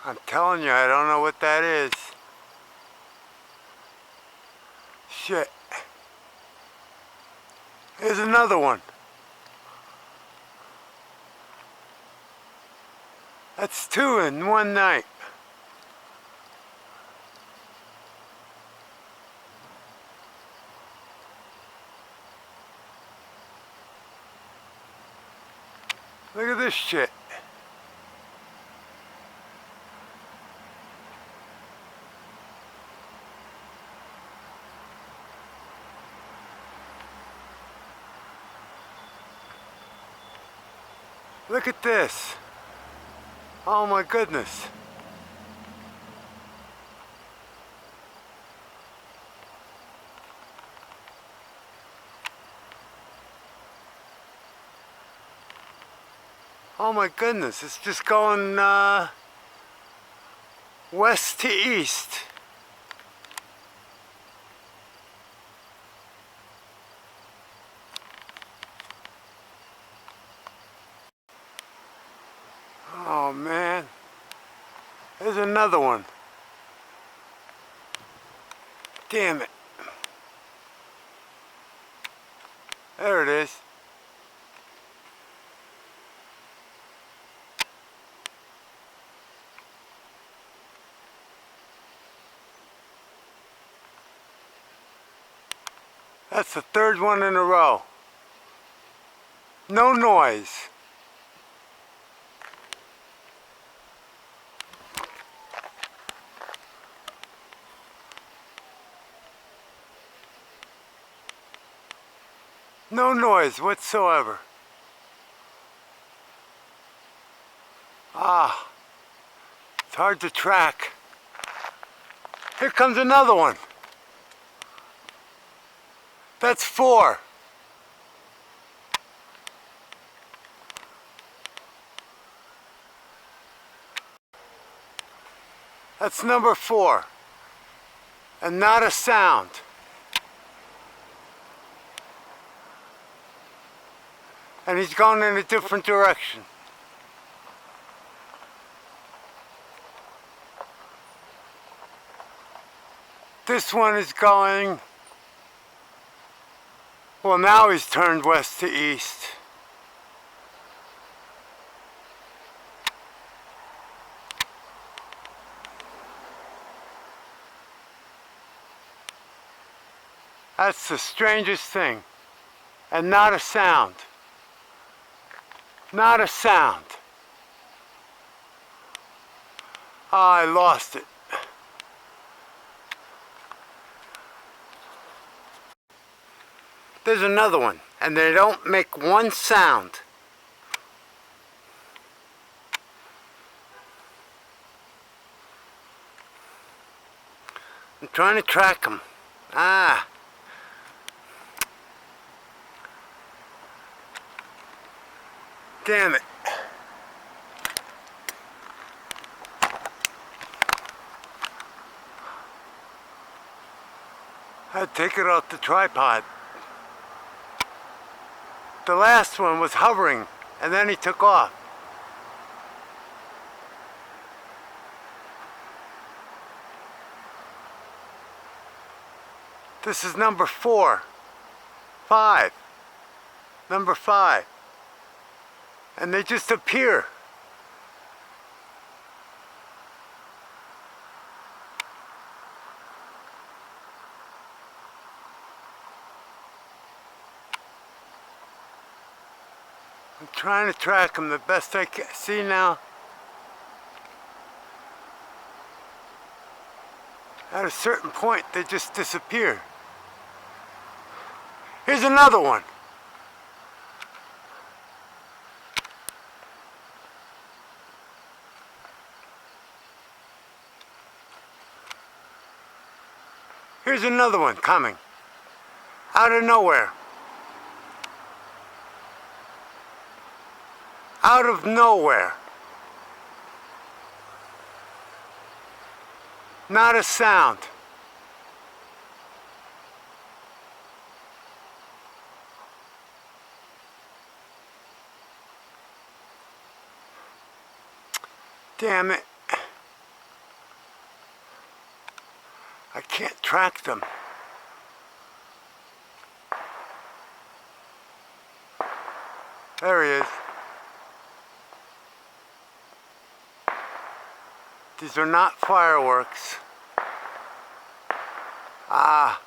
I'm telling you, I don't know what that is. Shit. Here's another one. That's two in one night. Look at this shit. Look at this. Oh my goodness. Oh my goodness, it's just going west to east. Oh man, there's another one. Damn it. There it is. That's the third one in a row. No noise. No noise whatsoever. Ah, it's hard to track. Here comes another one. That's four. That's number four. And not a sound. And he's going in a different direction. This one is going, well, now he's turned west to east. That's the strangest thing. And not a sound. Not a sound. Oh, I lost it. There's another one, and they don't make one sound. I'm trying to track them. Ah. Damn it. I'd take it off the tripod. The last one was hovering, and then he took off. This is number 4. 5. Number 5. And they just appear. I'm trying to track them the best I can. See now? At a certain point, they just disappear. Here's another one. Here's another one coming. Out of nowhere. Out of nowhere. Not a sound. Damn it. can't track them. There he is. These are not fireworks. Ah.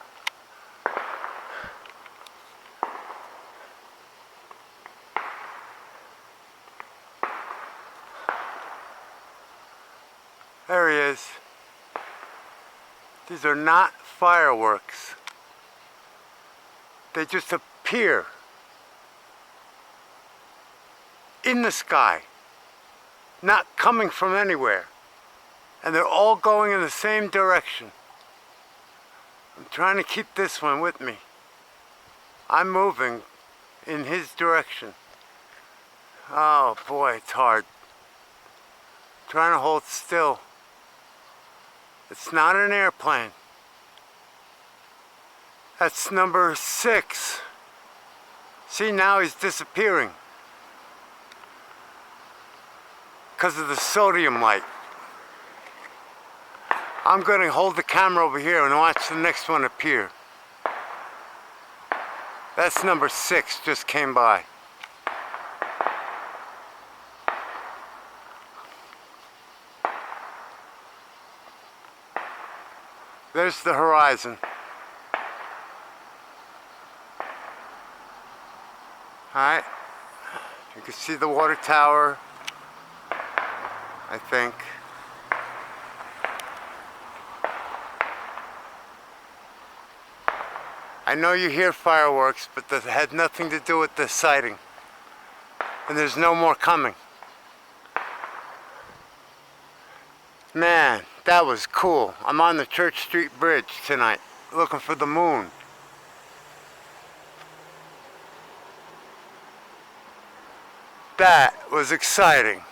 There he is. These are not fireworks. They just appear in the sky, not coming from anywhere. And they're all going in the same direction. I'm trying to keep this one with me. I'm moving in his direction. Oh boy, it's hard. Trying to hold still. It's not an airplane. That's number 6. See, now he's disappearing because of the sodium light. I'm going to hold the camera over here and watch the next one appear. That's number 6, just came by. There's the horizon. Alright, you can see the water tower, I think. I know you hear fireworks, but that had nothing to do with the sighting. And there's no more coming. Man, that was cool. I'm on the Church Street Bridge tonight, looking for the moon. That was exciting.